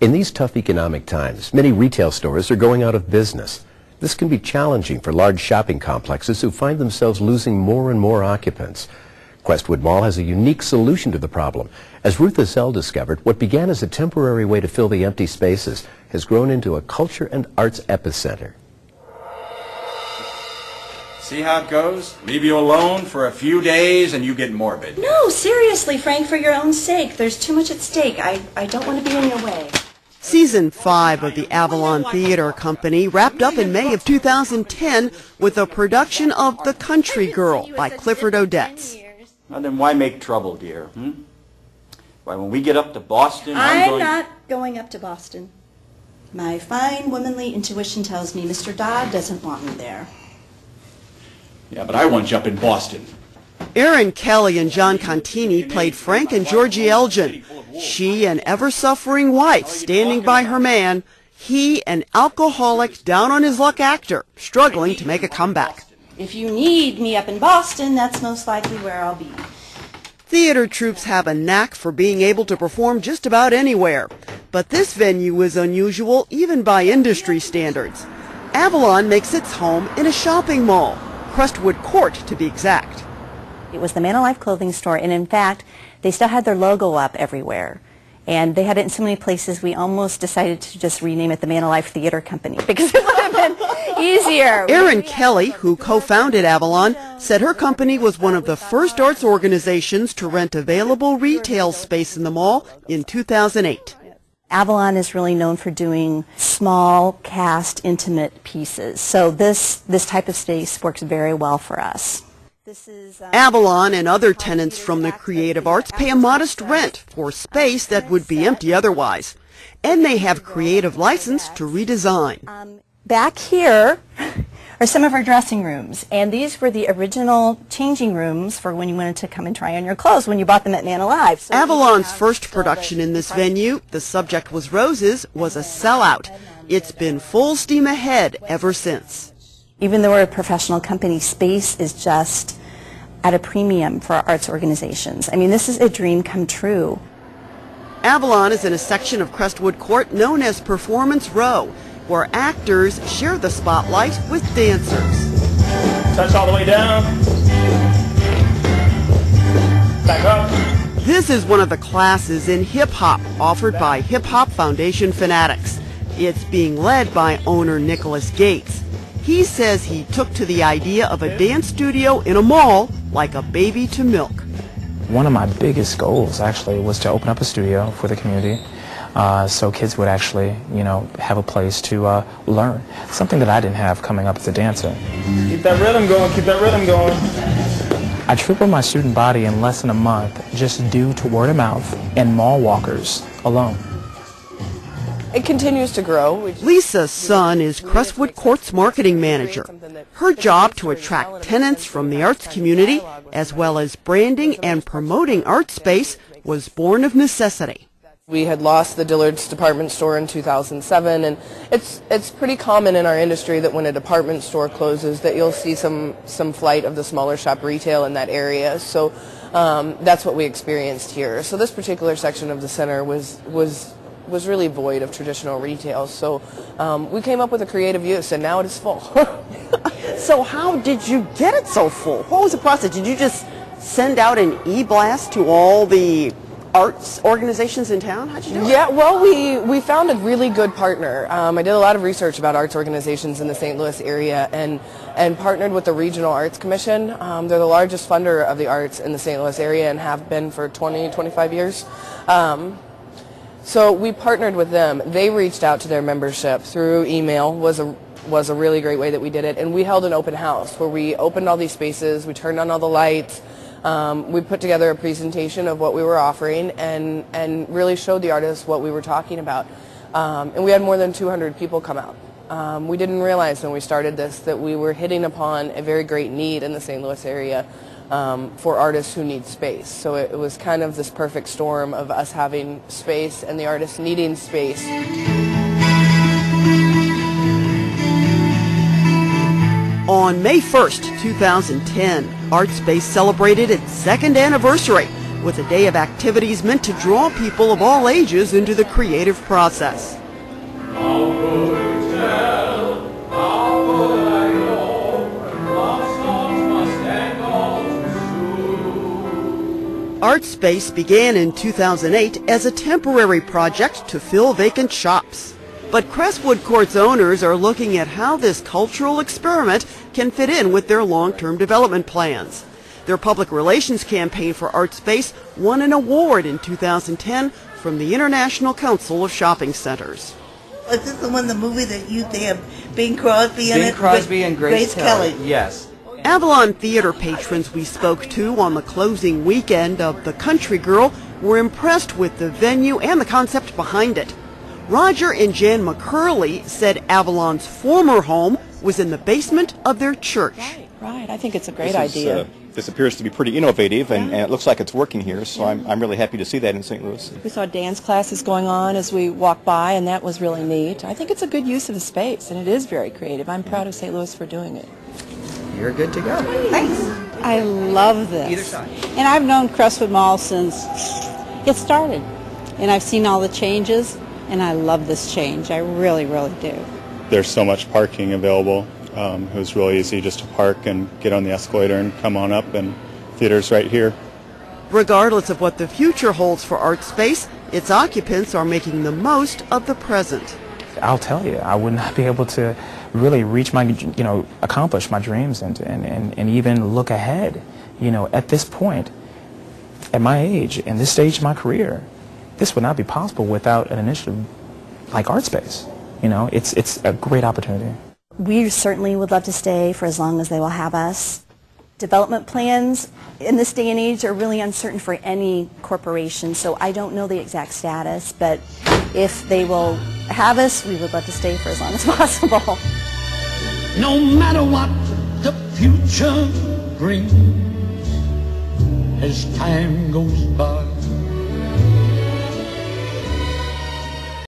In these tough economic times, many retail stores are going out of business. This can be challenging for large shopping complexes who find themselves losing more and more occupants. Crestwood Mall has a unique solution to the problem. As Ruth Ezell discovered, what began as a temporary way to fill the empty spaces has grown into a culture and arts epicenter. See how it goes? Leave you alone for a few days and you get morbid. No, seriously, Frank, for your own sake. There's too much at stake. I don't want to be in your way. Season 5 of the Avalon Theater Company wrapped up in May of 2010 with a production of The Country Girl by Clifford Odets. Well, then why make trouble, dear? Why, when we get up to Boston, I'm not going up to Boston. My fine womanly intuition tells me Mr. Dodd doesn't want me there. Yeah, but I want you up in Boston. Aaron Kelly and John Contini played Frank and Georgie Elgin. She, an ever-suffering wife standing by her man. He, an alcoholic, down-on-his-luck actor, struggling to make a comeback. If you need me up in Boston, that's most likely where I'll be. Theater troupes have a knack for being able to perform just about anywhere. But this venue is unusual even by industry standards. Avalon makes its home in a shopping mall, Crestwood Court to be exact. It was the Man Alive clothing store, and in fact, they still had their logo up everywhere. And they had it in so many places, we almost decided to just rename it the Man Alive Theater Company because it would have been easier. Erin Kelly, who co-founded Avalon, said her company was one of the first arts organizations to rent available retail space in the mall in 2008. Avalon is really known for doing small, cast, intimate pieces. So this type of space works very well for us. Avalon and other tenants from the creative arts pay a modest rent for space that would be empty otherwise. And they have creative license to redesign. Back here are some of our dressing rooms, and these were the original changing rooms for when you wanted to come and try on your clothes when you bought them at Man Alive. So Avalon's first production in this venue, The Subject Was Roses, was a sellout. It's been full steam ahead ever since. Even though we're a professional company, space is just at a premium for our arts organizations. I mean, this is a dream come true. Avalon is in a section of Crestwood Court known as Performance Row, where actors share the spotlight with dancers. Touch all the way down. Back up. This is one of the classes in hip-hop offered by Hip Hop Foundation fanatics. It's being led by owner Nicholas Gates. He says he took to the idea of a dance studio in a mall like a baby to milk. One of my biggest goals actually was to open up a studio for the community so kids would actually, have a place to learn. Something that I didn't have coming up as a dancer. Keep that rhythm going, keep that rhythm going. I tripled my student body in less than a month just due to word of mouth and mall walkers alone. It continues to grow. Lisa Sun is Crestwood Court's marketing manager. Her job to attract tenants from the arts community, as well as branding and promoting ArtSpace, was born of necessity. We had lost the Dillards department store in 2007, and it's pretty common in our industry that when a department store closes that you'll see some flight of the smaller shop retail in that area. So that's what we experienced here. So this particular section of the center was really void of traditional retail. So we came up with a creative use, and now it is full. So how did you get it so full? What was the process? Did you just send out an e-blast to all the arts organizations in town? How'd you do it? Yeah, well, we found a really good partner. I did a lot of research about arts organizations in the St. Louis area and partnered with the Regional Arts Commission. They're the largest funder of the arts in the St. Louis area and have been for 25 years. So we partnered with them. They reached out to their membership through email, was a really great way that we did it. And we held an open house where we opened all these spaces, we turned on all the lights, we put together a presentation of what we were offering and really showed the artists what we were talking about. And we had more than 200 people come out. We didn't realize when we started this that we were hitting upon a very great need in the St. Louis area for artists who need space. So it was kind of this perfect storm of us having space and the artists needing space. On May 1st, 2010, ArtSpace celebrated its second anniversary with a day of activities meant to draw people of all ages into the creative process. ArtSpace began in 2008 as a temporary project to fill vacant shops. But Crestwood Court's owners are looking at how this cultural experiment can fit in with their long-term development plans. Their public relations campaign for ArtSpace won an award in 2010 from the International Council of Shopping Centers. Is this the one, the movie that they have Bing Crosby in it? Bing Crosby and Grace Kelly. Yes. Avalon Theater patrons we spoke to on the closing weekend of The Country Girl were impressed with the venue and the concept behind it. Roger and Jan McCurley said Avalon's former home was in the basement of their church. Right. I think it's a great idea. This appears to be pretty innovative, and it looks like it's working here, so I'm really happy to see that in St. Louis. We saw dance classes going on as we walked by, and that was really neat. I think it's a good use of the space, and it is very creative. I'm proud of St. Louis for doing it. You're good to go. Thanks. I love this. Either side. And I've known Crestwood Mall since it started. And I've seen all the changes, and I love this change. I really, really do. There's so much parking available. It was really easy just to park and get on the escalator and come on up, and theater's right here. Regardless of what the future holds for ArtSpace, its occupants are making the most of the present. I'll tell you, I would not be able to really reach my, accomplish my dreams and even look ahead, at this point, at my age, in this stage of my career. This would not be possible without an initiative like ArtSpace. It's a great opportunity. We certainly would love to stay for as long as they will have us. Development plans in this day and age are really uncertain for any corporation, so I don't know the exact status, but if they will have us, we would love to stay for as long as possible. No matter what the future brings, as time goes by,